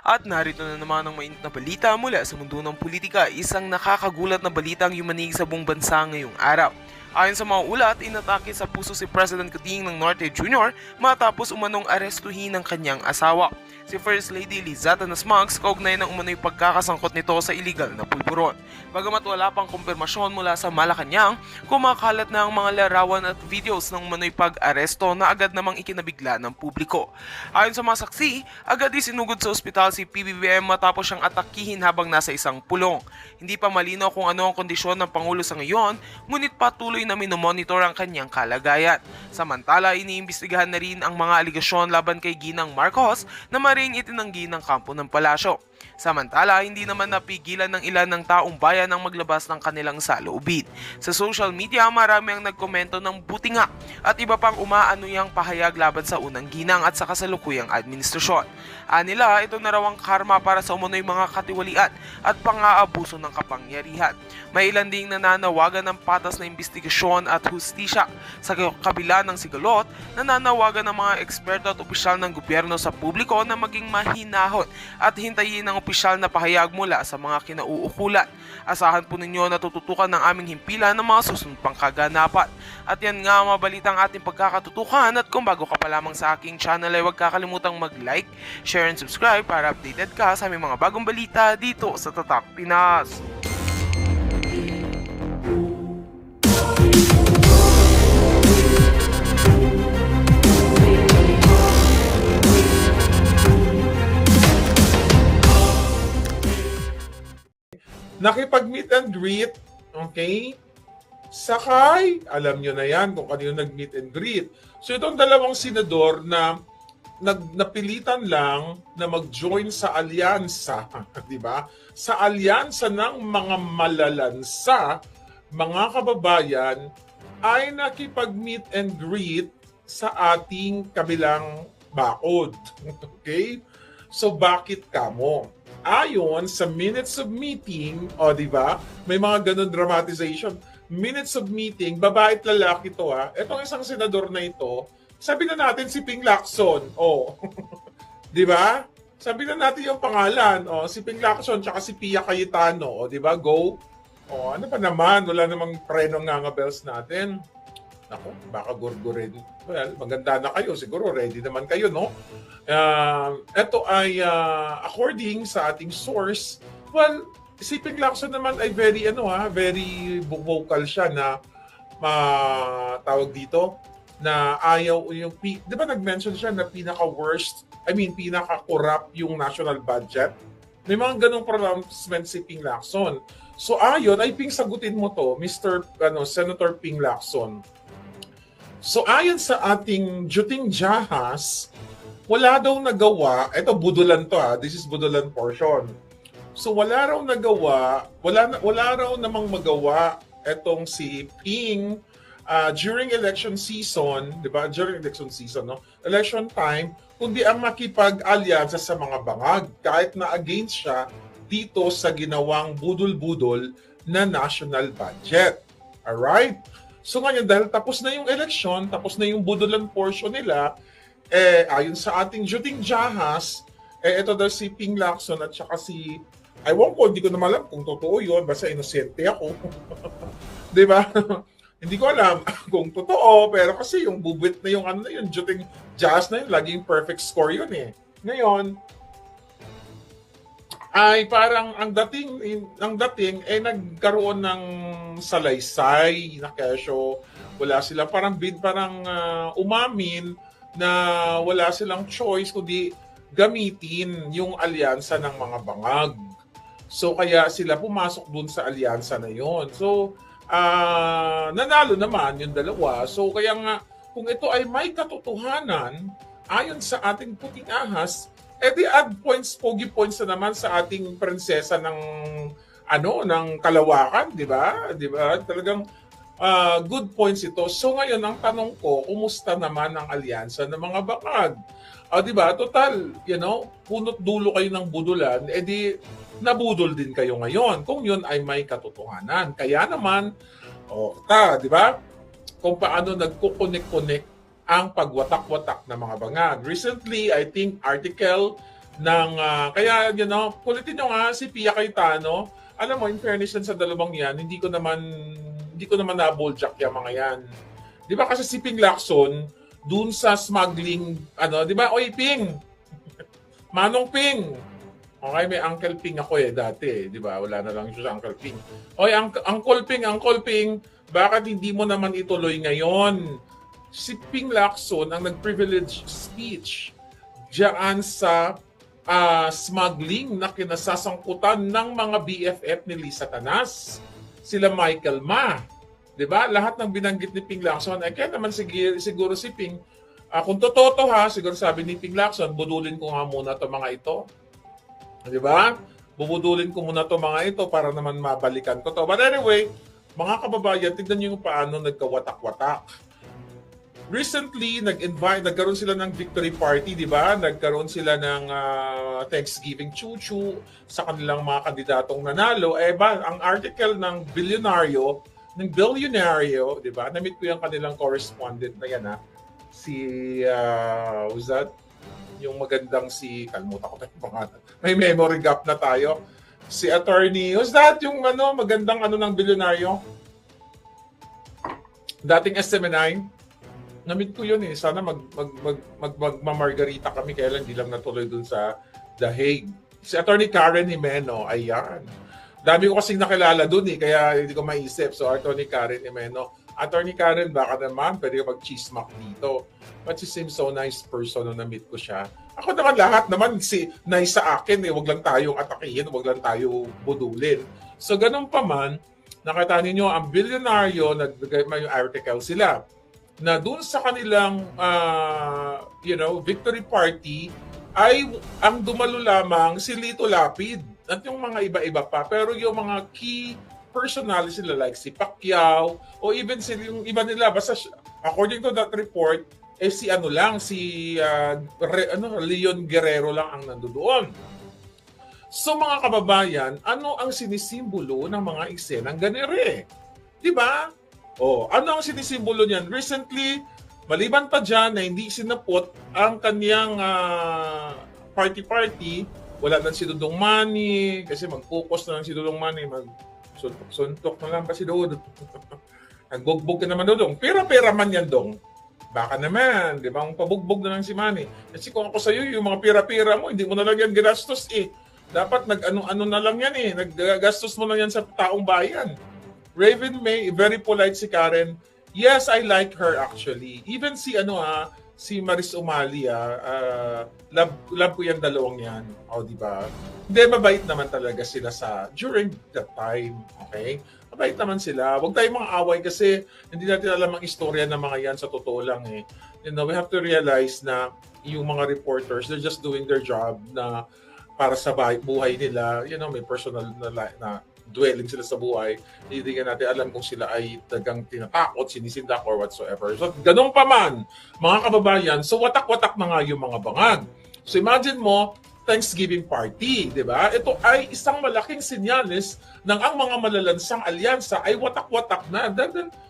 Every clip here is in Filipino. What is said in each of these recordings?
At narito na naman ang mainit na balita mula sa mundo ng politika, isang nakakagulat na balitang yumanig sa buong bansa ngayong araw. Ayon sa mga ulat, inatake sa puso si President Kuting ng Norte Jr. matapos umanong arestuhin ng kanyang asawa. Si First Lady Lizata Nasmags kaugnay ng umano'y pagkakasangkot nito sa iligal na pulburon. Bagamat wala pang kumpirmasyon mula sa Malacanang, kumakalat na ang mga larawan at videos ng umano'y pag-aresto na agad namang ikinabigla ng publiko. Ayon sa mga saksi, agad isinugod sa ospital si PBBM matapos siyang atakihin habang nasa isang pulong. Hindi pa malinaw kung ano ang kondisyon ng Pangulo sa ngayon, ngunit patuloy na minomonitor ang kanyang kalagayan. Samantala, iniimbestigahan na rin ang mga aligasyon laban kay Ginang Marcos na maring itinanggi ng kampo ng palasyo. Samantala, hindi naman napigilan ng ilan ng taong bayan ang maglabas ng kanilang saloobin. Sa social media, marami ang nagkomento ng buti nga at iba pang umaanuyang pahayag laban sa unang ginang at sa kasalukuyang administrasyon. Anila, ito na raw ang karma para sa umunoy mga katiwalian at pang-aabuso ng kapangyarihan. May ilan ding nananawagan ng patas na imbestigasyon at hustisya. Sa kabila ng sigalot, nananawagan ng mga eksperto at opisyal ng gobyerno sa publiko na maging mahinahon at hintayin ang opisyal na pahayag mula sa mga kinauukulan. Asahan po ninyo na tututukan ng aming himpilan ng mga susunod pang kaganapan. At yan nga ang mabalitang ating pagkakatutukan, at kung bago ka pa lamang sa aking channel ay huwag kakalimutang mag-like, share and subscribe para updated ka sa aming mga bagong balita dito sa Tatak Pinas. Nakipag-meet and greet, okay? Sakay, alam nyo na yan kung kanino nag-meet and greet. So itong dalawang senador na napilitan lang na mag-join sa alyansa, di ba? Sa alyansa ng mga malalansa, mga kababayan, ay nakipag-meet and greet sa ating kabilang bakod. Okay? So bakit kamo? Ayon sa minutes of meeting, o di ba? May mga ganun dramatization. Minutes of meeting, babae at lalaki to ha. Etong isang senador na ito, sabi na natin si Ping Lacson. Oh. Di ba? Sabi na natin yung pangalan. Oh, si Ping Lacson tsaka si Pia Cayetano. O di ba? Go. Oh, ano pa naman? Wala namang preno nga bells natin. Ako, baka gurgurin. Well, maganda na kayo. Siguro ready naman kayo, no? Ito ay according sa ating source, well, si Ping Lacson naman ay very vocal siya na tawag dito na ayaw yung di ba nag-mention siya na pinaka-corrupt yung national budget. May mga ganong pronouncement si Ping Lacson. So ayon ay Ping, sagutin mo to, Senator Ping Lacson. So ayon sa ating Juting Jahas, wala daw nagawa, ito budulan to this is budulan portion. So wala raw nagawa, wala raw namang magawa etong si Ping during election season, 'di ba? During election season, no? Election time, kundi ang makipag-alyansa sa mga bangag kahit na against siya dito sa ginawang budol-budol na national budget. All right? So ngayon, dahil tapos na yung election, tapos na yung budulan portion nila, ayon sa ating Juting Jahas, ito daw si Ping Lacson at saka si, hindi ko na alam kung totoo yun, basta inosente ako. Di ba? Hindi ko alam kung totoo, pero kasi yung bubwit na yung Juting Jahas na yun, laging perfect score yun eh. Ngayon, ay parang ang dating nagkaroon ng salaysay na kesyo. Wala sila parang umamin na wala silang choice kundi gamitin yung alyansa ng mga bangag. So kaya sila pumasok dun sa alyansa na yon. So nanalo naman yung dalawa. So kaya nga kung ito ay may katotohanan ayon sa ating puting ahas, di add points, pogi points na naman sa ating prinsesa ng Kalawakan, di ba? Di ba? Talagang good points ito. So ngayon ang tanong ko, kumusta naman ang alyansa ng mga bangag? Di ba? Total, punot dulo kayo ng budulan, di nabudol din kayo ngayon kung yun ay may katotohanan. Kaya naman, di ba? Kung paano nagkukonek-konek ang pagwatak-watak ng mga bangag. Recently, I think article kaya kulitin nyo nga si Pia Cayetano. Alam mo, in fairness sa dalawang yan, hindi ko naman na-boljak yung mga yan. Di ba kasi si Ping Lacson, dun sa smuggling, di ba? Oy, Ping! Manong Ping! Okay, may Uncle Ping ako dati, di ba? Wala na lang siya sa Uncle Ping. Oy, Uncle Ping, bakit hindi mo naman ituloy ngayon? Si Ping Lacson ang nag-privilege speech diyan sa smuggling na kinasasangkutan ng mga BFF ni Lisa Tanas. Sila Michael Ma. Diba? Lahat ng binanggit ni Ping Lacson, kaya naman siguro si Ping, kung totoo to siguro sabi ni Ping Lacson, budulin ko nga muna to mga ito. Diba? Bubudulin ko muna to mga ito para naman mabalikan ko to. But anyway, mga kababayan, tignan nyo yung paano nagkawatak-watak. Recently, nagkaroon sila ng victory party, di ba? Nagkaroon sila ng Thanksgiving chuchu sa kanilang mga kandidatong nanalo. Ang article ng bilyonaryo, di ba? Na-meet ko yung kanilang correspondent na yan, si, who's that? Yung magandang kalimutan ko tayo pangalan. May memory gap na tayo. Si attorney, who's that? Yung magandang ng bilyonaryo? Dating SMNI. Na-meet ko yun Sana magmamargarita kami kaya lang hindi lang natuloy dun sa The Hague. Si Attorney Karen Jimeno, ayan. Dami ko kasing nakilala dun kaya hindi ko maisip. So Attorney Karen Jimeno. Attorney Karen, baka naman pwede ka mag-chismak dito. But she seems so nice person nung na-meet ko siya. Ako naman lahat naman nice sa akin Wag lang tayong atakihin, wag lang tayo budulin. So ganun pa man, nakita ninyo ang bilyonaryo, may article sila na doon sa kanilang victory party ay ang dumalo lamang si Lito Lapid at yung mga iba-iba pa. Pero yung mga key personalities sila like si Pacquiao o even yung iba nila, basta according to that report, si Leon Guerrero lang ang nandoon. So mga kababayan, ano ang sinisimbolo ng mga eksenang ganire? Di ba? Ano ang sinisimbolo niyan? Recently, maliban pa dyan na hindi sinapot ang kanyang party-party, wala nang si Dudong Manny, kasi mag-focus na lang si Dudong Manny, mag-suntok na lang pa si Dudong. Nagbugbog ka naman Dudong. Pera-pera man yan, Dong. Baka naman, di ba? Ang pabugbog na lang si Manny. Kasi kung ako sa'yo, yung mga pera-pera mo, hindi mo na lang yan ginastos Dapat nag-ano na lang yan Naggastos mo lang yan sa taong bayan. Raven May, very polite si Karen. Yes, I like her actually. Even si si Maris Umali, love ko yung dalawang yan. Di ba? Hindi, mabait naman talaga sila during that time. Okay? Mabait naman sila. Huwag tayong mga away kasi hindi natin alam ang istorya ng mga yan sa totoo lang we have to realize na yung mga reporters, they're just doing their job na para sa buhay nila. May personal na dwelling sila sa buhay, hindi nga natin alam kung sila ay tagang tinatakot, sinisindak or whatsoever. So, ganun pa man, mga kababayan, so watak-watak na nga yung mga bangag. So, imagine mo, Thanksgiving party, di ba? Ito ay isang malaking sinyalis ng ang mga malalansang alyansa ay watak-watak na.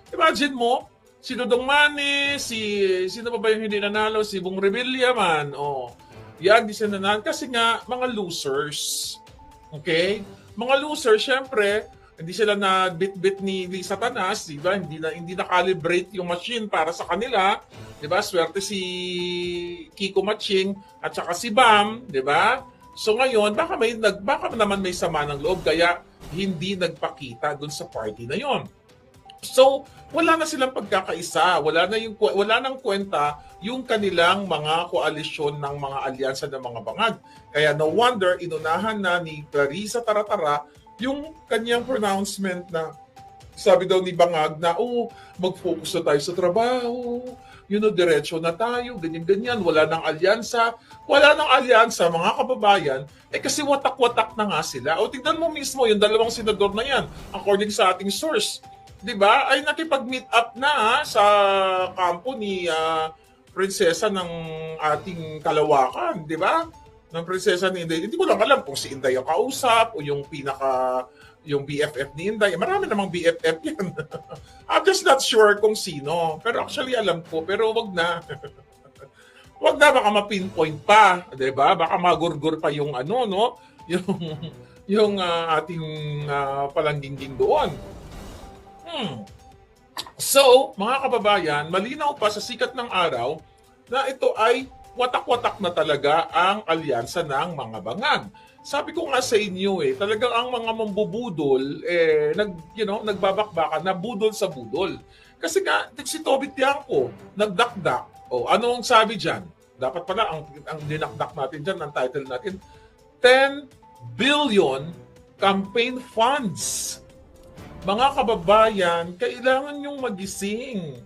Imagine mo, si Dudong Manny, sino ba yung hindi nanalo? Si Bong Revilla man. Yan, di sila nanalo. Kasi nga, mga losers. Okay? Mga loser, syempre, hindi sila na bit-bit ni Lisa Tanas, di ba? Hindi na calibrate yung machine para sa kanila, di ba? Swerte si Kiko Matching at saka si Bam, di ba? So ngayon, baka naman may sama ng loob kaya hindi nagpakita dun sa party na yon. So, wala na silang pagkakaisa, wala nang kwenta yung kanilang mga koalisyon ng mga alyansa ng mga bangag. Kaya no wonder, inunahan na ni Clarissa Taratara yung kanyang pronouncement na sabi daw ni Bangag na, mag-focus na tayo sa trabaho, diretso na tayo, ganyan-ganyan, wala nang alyansa. Wala nang alyansa, mga kababayan, kasi watak-watak na nga sila. Tignan mo mismo, yung dalawang senador na yan, according sa ating source, di ba, ay nakipag-meet up na sa kampo ni prinsesa ng ating Kalawakan, di ba? Ng prinsesa ni Inday. Hindi ko lang alam kung si Inday ang kausap o yung yung BFF ni Inday. Marami namang BFF yan. I'm just not sure kung sino. Pero actually alam ko, pero wag na. wag na baka ma-pinpoint pa, 'di ba? Baka magurgur pa yung ano, no? Yung ating palangginging doon. So, mga kababayan, malinaw pa sa sikat ng araw na ito ay watak-watak na talaga ang alyansa ng mga bangag. Sabi ko nga sa inyo talagang ang mga mambubudol nagbabakbakan na budol sa budol. Kasi nga si Toby Tiangco nagdakdak. Anong sabi diyan? Dapat pala ang dinakdak natin diyan, ang title natin 10 billion campaign funds. Mga kababayan, kailangan yung magising.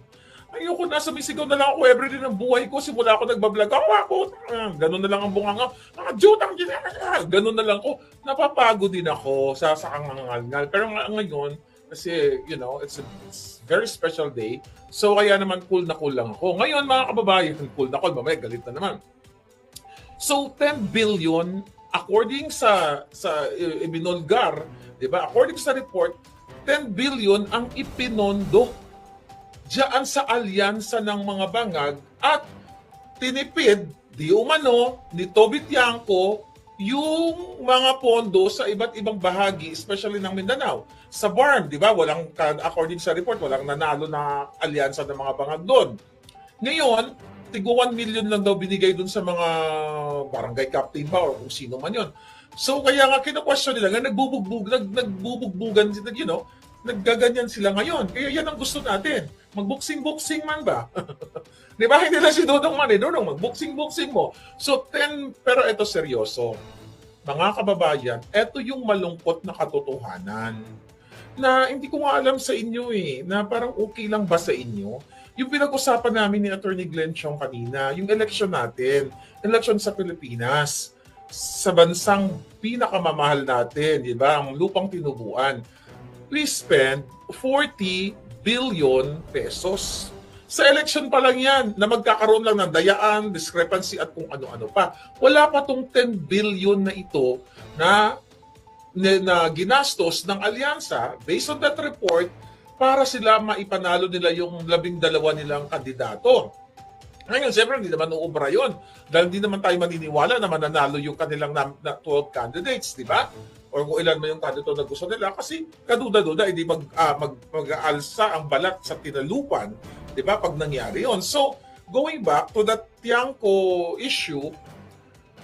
Ayoko na, sumisigaw na lang ako everyday ng buhay ko. Simula ako nagbablog ako. Ganun na lang ang bunganga. Ganun na lang ko. Napapagod din ako sa kangangal. Pero ngayon, kasi, it's a very special day. So, kaya naman cool na cool lang ako. Ngayon, mga kababayan, cool na cool. Mamaya, galit na naman. So, 10 billion, according sa ibinulgar, di ba? According sa report, 10 billion ang ipinondo diyan sa alyansa ng mga bangag at tinipid di umano ni Toby Tiangco yung mga pondo sa iba't ibang bahagi, especially ng Mindanao. Sa BARM, di ba? According sa report, walang nanalo na alyansa ng mga bangag doon. Ngayon, tigo 1 million lang daw binigay doon sa mga barangay captain ba o kung sino man yon. So kaya nga kina-question nila, nagbubugbugan, naggaganyan sila ngayon. Kaya yan ang gusto natin. Magbuksing-buksing man ba? Di ba? Hindi lang si Dodong man Dodong, magbuksing-buksing mo. So pero ito seryoso. Mga kababayan, ito yung malungkot na katotohanan na hindi ko nga alam sa inyo na parang okay lang ba sa inyo? Yung pinag-usapan namin ni Attorney Glenn Chong kanina, yung election natin, election sa Pilipinas, sa bansang pinakamamahal natin, di ba? Ang lupang tinubuan. We spend 40 billion pesos. Sa election pa lang yan, na magkakaroon lang ng dayaan, discrepancy at kung ano-ano pa. Wala pa tong 10 billion na ito na ginastos ng alyansa based on that report para sila maipanalo nila yung 12 nilang kandidato. Ngayon, siyempre, hindi naman uubra yun. Dahil hindi naman tayo maniniwala na mananalo yung kanilang 12 candidates, di ba? O kung ilan man yung kandidato na gusto nila. Kasi kaduda-duda, hindi mag-aalsa ang balat sa tinalupan, di ba, pag nangyari yon. So, going back to that Tiangco issue,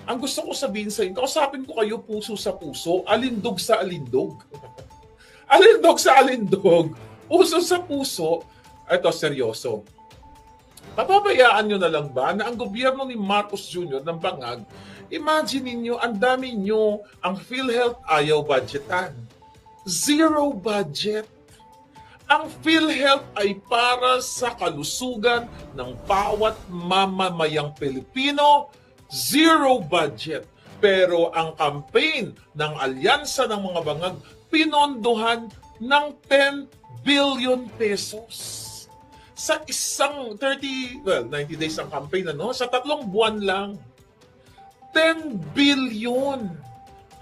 ang gusto ko sabihin sa inyo, kausapin ko kayo puso sa puso, alindog sa alindog. Alindog sa alindog, puso sa puso. Ito, seryoso. Papabayaan nyo na lang ba na ang gobyerno ni Marcos Jr. ng Bangag, imagine niyo ang dami nyo, ang PhilHealth ayaw budgetan. Zero budget. Ang PhilHealth ay para sa kalusugan ng bawat mamamayang Pilipino. Zero budget. Pero ang campaign ng alyansa ng mga bangag, pinondohan ng 10 billion pesos. Sa isang 90 days ang campaign, sa 3 buwan lang. 10 billion.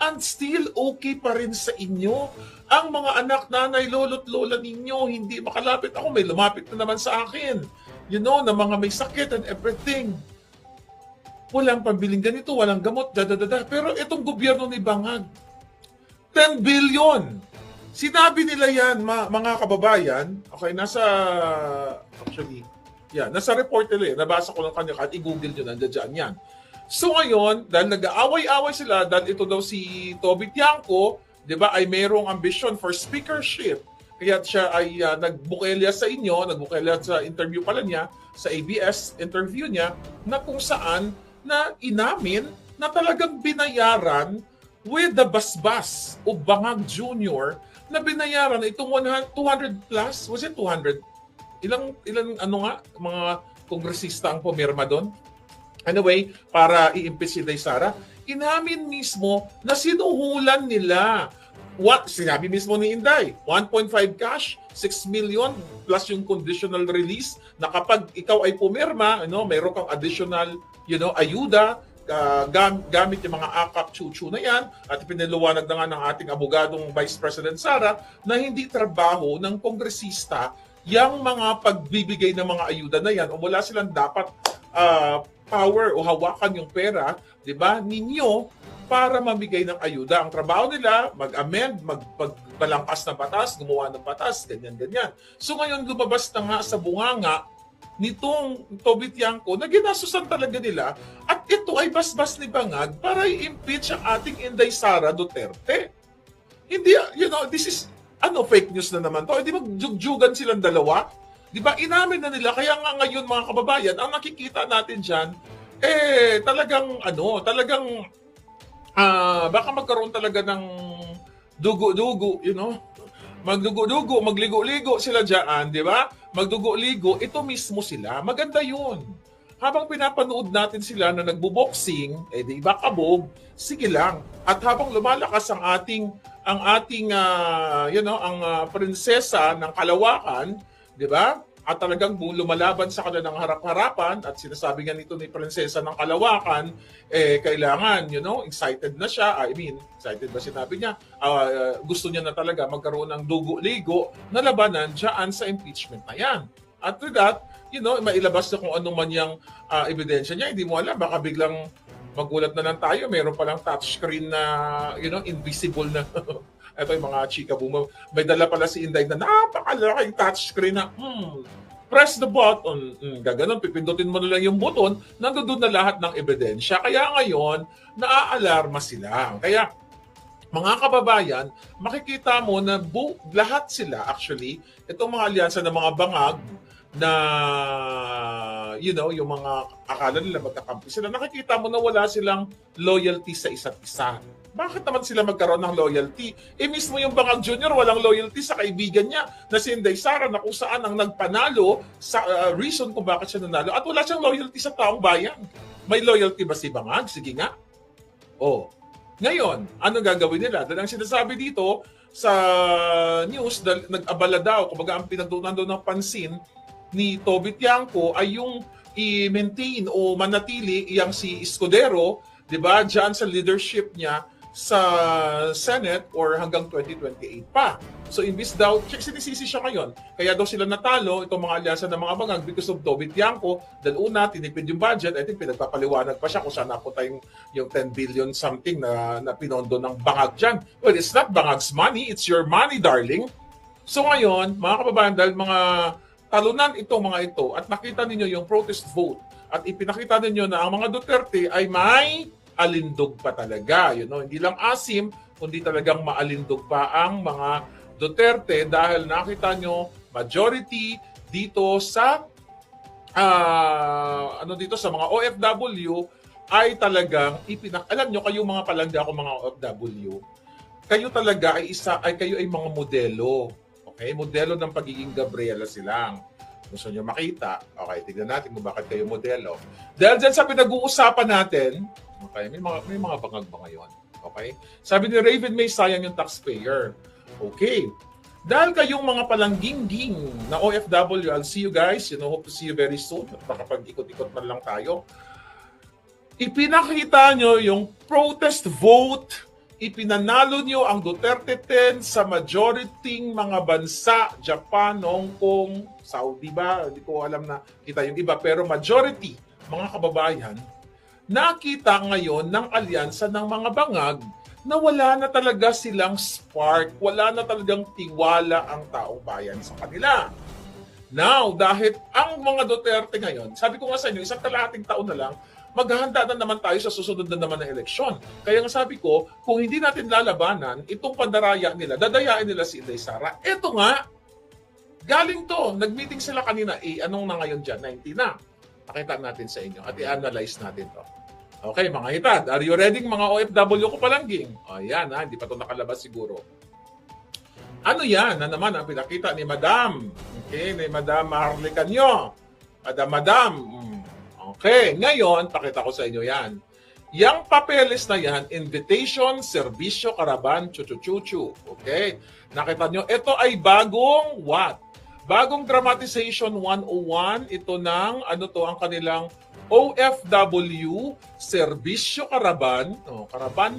And still okay pa rin sa inyo. Ang mga anak, nanay, lolo't lola ninyo, hindi makalapit. Ako, may lumapit na naman sa akin. Na mga may sakit and everything. Walang pambiling ganito, walang gamot, Pero itong gobyerno ni Bangag, 10 billion. Sinabi nila yan, mga kababayan. Okay, nasa report nila nabasa ko lang kanya, kahit i-google nyo, nandiyan yan. So ngayon, dahil nag-aaway-aaway sila, dahil ito daw si Toby Tiangco, di ba, ay mayroong ambition for speakership. Kaya siya ay nagbukelya sa inyo, nagbukelya sa interview pala niya, sa ABS interview niya, na kung saan na inamin na talagang binayaran with the basbas o Bangag Jr. na binayaran itong 200 plus, was it 200? Ilang mga kongresista ang pumirma doon? Anyway, para i-impeach si Day Sara, inamin mismo na sinuhulan nila. Sinabi mismo ni Inday, 1.5 cash, 6 million plus yung conditional release na kapag ikaw ay pumirma, mayroon kang additional, ayuda, gamit yung mga AKAP chuchu na yan at piniluwanag na nga ng ating abogadong Vice President Sara na hindi trabaho ng kongresista yung mga pagbibigay ng mga ayuda na yan o wala silang dapat power o hawakan yung pera, 'di ba, ninyo para mamigay ng ayuda. Ang trabaho nila, mag-amend, magbalangkas ng batas, gumawa ng batas, ganyan-ganyan. So ngayon lumabas na nga sa bunganga nitong Toby Tiangco na ginasusan talaga nila at ito ay basbas ni Bangag para i-impeach ang ating Inday Sara Duterte. Hindi, this is fake news na naman to. Hindi magjugjugan silang dalawa. Di ba? Inamin na nila. Kaya nga ngayon mga kababayan, ang nakikita natin dyan, talagang baka magkaroon talaga ng dugo-dugo, magdugo-dugo, magligo-ligo sila dyan, di ba? Magdugo-ligo, ito mismo sila. Maganda yun. Habang pinapanood natin sila na nagbo-boxing, di ba kabog, sige lang. At habang lumalakas ang ating prinsesa ng Kalawakan, di ba? At talagang lumalaban sa kanila ng harap-harapan at sinasabi nga nito ni prinsesa ng Kalawakan, kailangan, excited na siya. Excited ba sinabi niya? Gusto niya na talaga magkaroon ng dugo-ligo na labanan dyan sa impeachment na yan. At with that, mailabas na kung ano man yung ebidensya niya. Hindi mo alam, baka biglang magulat na lang tayo. Meron palang touchscreen na, invisible na. Ito yung mga chika boom. May dala pala si Inday na napakalaking touchscreen na, press the button. Gaganon, pipindutin mo na lang yung button, nandoon na lahat ng ebidensya. Kaya ngayon, naaalarma sila. Kaya, mga kababayan, makikita mo na lahat sila, actually, itong mga alyansa ng mga bangag, na yung mga akala nila magkakampi sila, nakikita mo na wala silang loyalty sa isa't isa. Bakit naman sila magkaroon ng loyalty? Mismo yung Bangag Jr. walang loyalty sa kaibigan niya na si Inday Sara na kung saan ang nagpanalo sa reason kung bakit siya nanalo at wala siyang loyalty sa taong bayan. May loyalty ba si Bangag? Sige nga. Ngayon, ano gagawin nila? Dahil ang sinasabi dito sa news, nag-abala daw, kumbaga ang pinagdunan doon ng pansin ni Toby Tiangco ay yung i-maintain o manatili yang si Escudero, 'di ba, diyan sa leadership niya sa Senate or hanggang 2028 pa. So imbis daw, sinisisi siya ngayon. Kaya daw sila natalo, itong mga alyansa ng mga bangag because of Toby Tiangco. Dahil una, tinipid yung budget. I think pinagpapaliwanag pa siya kung saan napunta yung 10 billion something na pinondo ng bangag dyan. Well, it's not bangag's money. It's your money, darling. So ngayon, mga kababayan, dahil mga talunan itong mga ito at nakita ninyo yung protest vote at ipinakita ninyo na ang mga Duterte ay may alindog pa talaga. Hindi lang asim, kundi talagang maalindog pa ang mga Duterte dahil nakita nyo majority dito sa sa mga OFW ay talagang alam nyo, kayo mga palangga ko mga OFW, kayo talaga kayo ay mga modelo. Okay, modelo ng pagiging Gabriela silang. Gusto nyo makita? Okay, tignan natin kung bakit kayo modelo. Dahil dyan sa pinag-uusapan natin, okay, may mga bangag ba ngayon? Okay? Sabi ni Raven May, sayang yung taxpayer. Okay. Dahil kayong mga palangging-ging na OFW, I'll see you guys. Hope to see you very soon. Makapag-ikot-ikot man lang tayo. Ipinakita nyo yung protest vote. Ipinanalo nyo ang Duterte 10 sa majority mga bansa, Japan, Hong Kong, Saudi ba? Hindi ko alam na kita yung iba. Pero majority, mga kababayan, nakita ngayon ng alyansa ng mga bangag na wala na talaga silang spark, wala na talagang tiwala ang taong bayan sa kanila. Now, dahil ang mga Duterte ngayon, sabi ko nga sa inyo, isang kalahating taon na lang, maghahanda na naman tayo sa susunod na naman na eleksyon. Kaya nga sabi ko, kung hindi natin lalabanan, itong pandaraya nila, dadayain nila si Inday Sara. Ito nga, galing to. Nag-meeting sila kanina. Anong na ngayon dyan? 90 na. Pakita natin sa inyo at i-analyze natin to. Okay, mga hitad. Are you ready, mga OFW ko palangging? Ayan, hindi pa to nakalabas siguro. Ano yan na naman ang pinakita ni Madam? Okay, ni Madam Marley Canyo. Madam. Okay, ngayon, pakita ko sa inyo yan. Yang papeles na yan, invitation, serbisyo, karaban, chuchu-chuchu. Okay? Nakita nyo, ito ay bagong what? Bagong dramatization 101. Ito ng, ang kanilang OFW, serbisyo karaban, caravan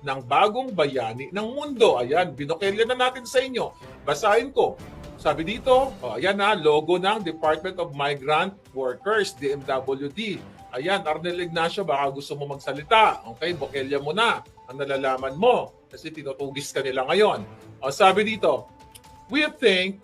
ng bagong bayani ng mundo. Ayan, binokelya na natin sa inyo. Basahin ko. Sabi dito, ayan na, logo ng Department of Migrant Workers, DMWD. Ayan, Arnel Ignacio, baka gusto mo magsalita. Okay, bokelya mo na ang nalalaman mo kasi tinutugis ka nila ngayon. Sabi dito, we think,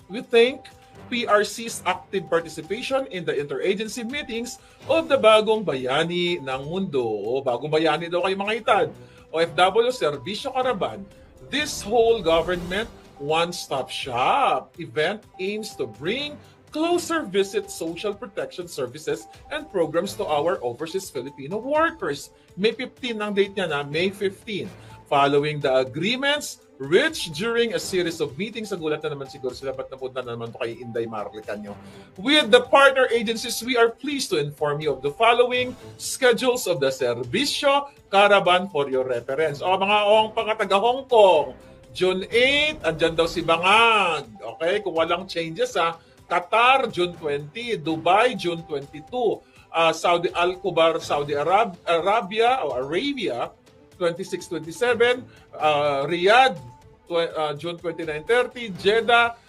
we think PRC's active participation in the interagency meetings of the Bagong Bayani ng Mundo. Bagong Bayani daw kayo mga itad. OFW Servisyo Caravan. This whole government one-stop shop event aims to bring closer visit social protection services and programs to our overseas Filipino workers. May 15 ang date niya na, May 15. Following the agreements reached during a series of meetings, ang gulat na naman siguro sila, ba't napunta na naman ito kay Inday Marlicanyo. With the partner agencies, we are pleased to inform you of the following schedules of the Servisyo Caravan for your reference. Mga taga-Hong Kong, June 8, andyan daw si Bangag. Okay, kung walang changes Qatar, June 20, Dubai, June 22, Saudi Al-Kubar, Saudi Arabia, 26-27, Riyadh, June 29-30, Jeddah,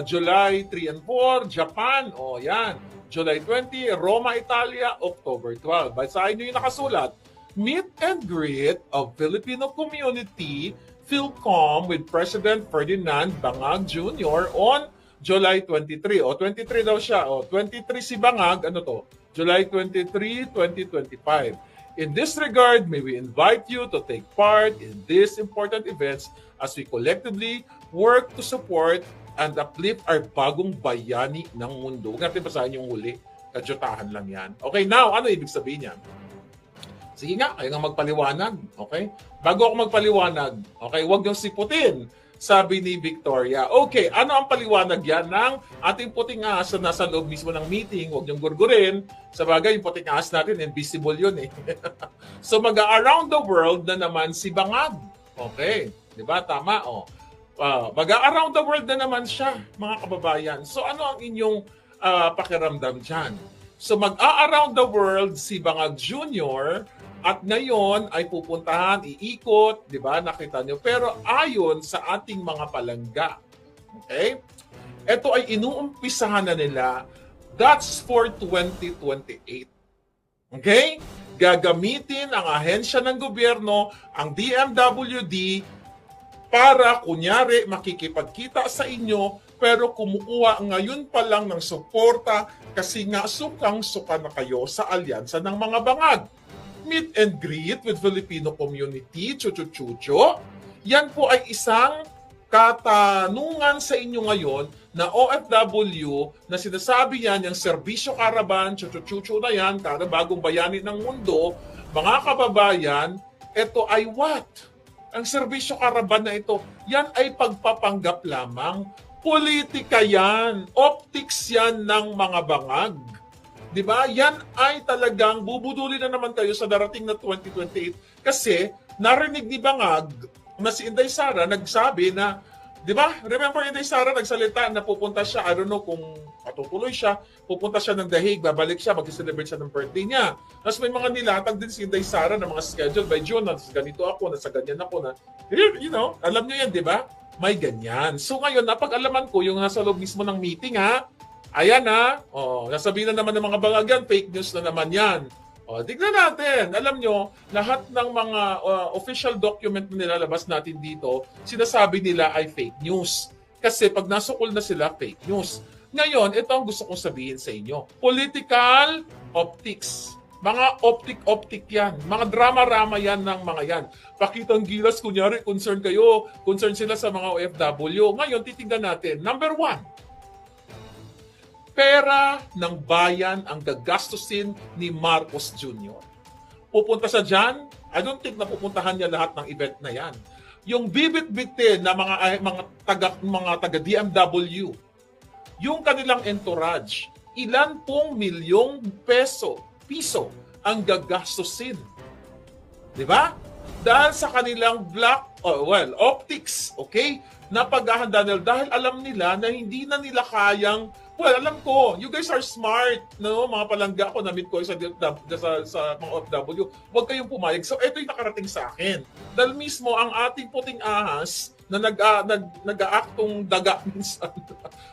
July 3 and 4, Japan, yan, July 20, Roma, Italia, October 12. Basahin nyo yung nakasulat, Meet and Greet of Filipino Community, Philcom with President Ferdinand Bangag Jr. on July 23. 23 daw siya. 23 si Bangag, July 23, 2025. In this regard, may we invite you to take part in these important events as we collectively work to support and uplift our bagong bayani ng mundo. Huwag natin basahin yung huli. Kadyutahan lang yan. Okay, now, ano ibig sabihin yan? Sige nga, kayo nga magpaliwanag. Okay? Bago ako magpaliwanag, okay, huwag niyong siputin. Sabi ni Victoria. Okay, ano ang paliwanag yan ng ating puting ahas na nasa loob mismo ng meeting? Huwag niyong gurgurin. Sa bagay, yung puting ahas natin, invisible yun eh. So mag-around the world na naman si Bangag. Okay, di ba? Tama, mag-around the world na naman siya, mga kababayan. So ano ang inyong pakiramdam dyan? So mag-around the world si Bangag Jr., at ngayon ay pupuntahan, iikot, di ba? Nakita nyo. Pero ayon sa ating mga palangga, okay? Ito ay inuumpisahan na nila. That's for 2028. Okay? Gagamitin ang ahensya ng gobyerno, ang DMWD, para kunyari makikipagkita sa inyo, pero kumukuha ngayon pa lang ng suporta kasi nga sukang-suka na kayo sa alyansa ng mga bangag. Meet and greet with Filipino community, chuchu-chucho. Yan po ay isang katanungan sa inyo ngayon na OFW na sinasabi yan, yung Servisyo Caravan, chuchu-chucho na yan, bagong bayani ng mundo, mga kababayan, ito ay what? Ang Servisyo Caravan na ito, yan ay pagpapanggap lamang. Politika yan, optics yan ng mga bangag. Di ba? Yan ay talagang bubudulin na naman kayo sa darating na 2028 kasi narinig ni Bangag na si Inday Sara nagsabi na, di ba? Remember Inday Sara nagsalita na pupunta siya, I don't know kung patutuloy siya, pupunta siya ng Dahig, babalik siya, mag-celebrate siya ng birthday niya. Tapos may mga nilatag din si Inday Sara na mga schedule by June, na ganito ako, nasa ganyan ako na, you know, alam niyo yan, di ba? May ganyan. So ngayon, napag-alaman ko yung nasa loob mismo ng meeting ayan nasabihin na naman ng mga bangag, fake news na naman yan. Tignan natin. Alam nyo, lahat ng mga official document na nilalabas natin dito, sinasabi nila ay fake news. Kasi pag nasukol na sila, fake news. Ngayon, ito ang gusto kong sabihin sa inyo. Political optics. Mga optic yan. Mga drama-rama yan ng mga yan. Pakitang gilas, kunyari, concern sila sa mga OFW. Ngayon, titignan natin. Number 1. Pera ng bayan ang gagastusin ni Marcos Jr. Pupunta siya dyan, I don't think na pupuntahan niya lahat ng event na yan. Yung bibit-bitin na mga taga DMW, yung kanilang entourage, ilan pong milyong piso ang gagastusin. Di ba? Dahil sa kanilang optics, okay? Na paghahanda nila dahil alam nila na hindi na nila kayang Well, alam ko, you guys are smart, no? Mga palangga ko, na-meet ko sa mga OFW. Huwag kayong pumayag. So, ito yung nakarating sa akin. Dahil mismo, ang ating puting ahas na nag-aaktong daga minsan.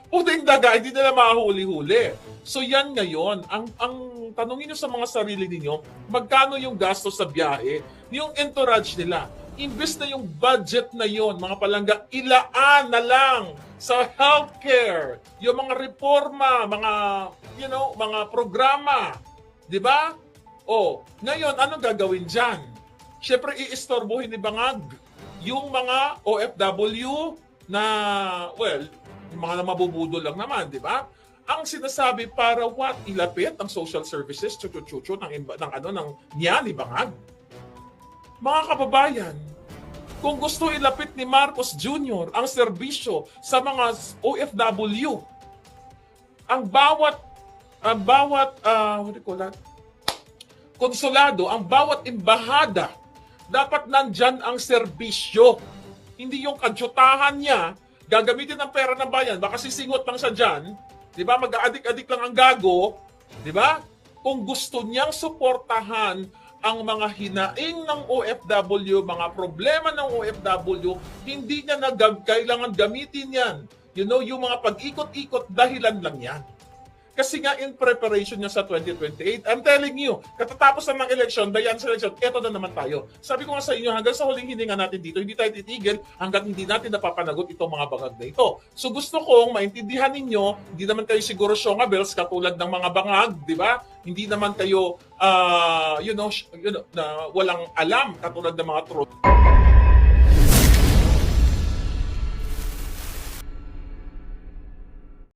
Puting daga, hindi nila mahuli-huli. So, yan ngayon. Ang tanongin nyo sa mga sarili ninyo, magkano yung gasto sa biyahe, yung entourage nila. Imbes na yung budget na yon, mga palangga, ilaan na lang sa healthcare, yung mga reforma, mga mga programa, 'di ba? Ngayon anong gagawin diyan? Syempre iistorbohin ni Bangag yung mga OFW na yung mga mabubudol lang naman, 'di ba? Ang sinasabi para what? Ilapit ang social services, chuchu ng ni Bangag. Mga kababayan, kung gusto ilapit ni Marcos Jr. ang serbisyo sa mga OFW, ang bawat konsulado, ang bawat embahada, dapat nandyan ang serbisyo. Hindi yung kadyutahan niya, gagamitin ng pera ng bayan, baka sisingot lang siya dyan, di ba? Mag-aadik-adik lang ang gago, di ba? Kung gusto niyang suportahan ang mga hinaing ng OFW, mga problema ng OFW, hindi niya kailangan gamitin yan. Yung mga pag-ikot-ikot, dahilan lang yan. Kasi nga in preparation niya sa 2028, I'm telling you, katatapos na ng election, dayan sa election, eto na naman tayo. Sabi ko nga sa inyo, hanggang sa huling hininga natin dito, hindi tayo titigil hanggang hindi natin napapanagot itong mga bangag na ito. So gusto kong maintindihan ninyo, hindi naman kayo siguro shongabels katulad ng mga bangag, di ba? Hindi naman kayo, na walang alam katulad ng mga truth.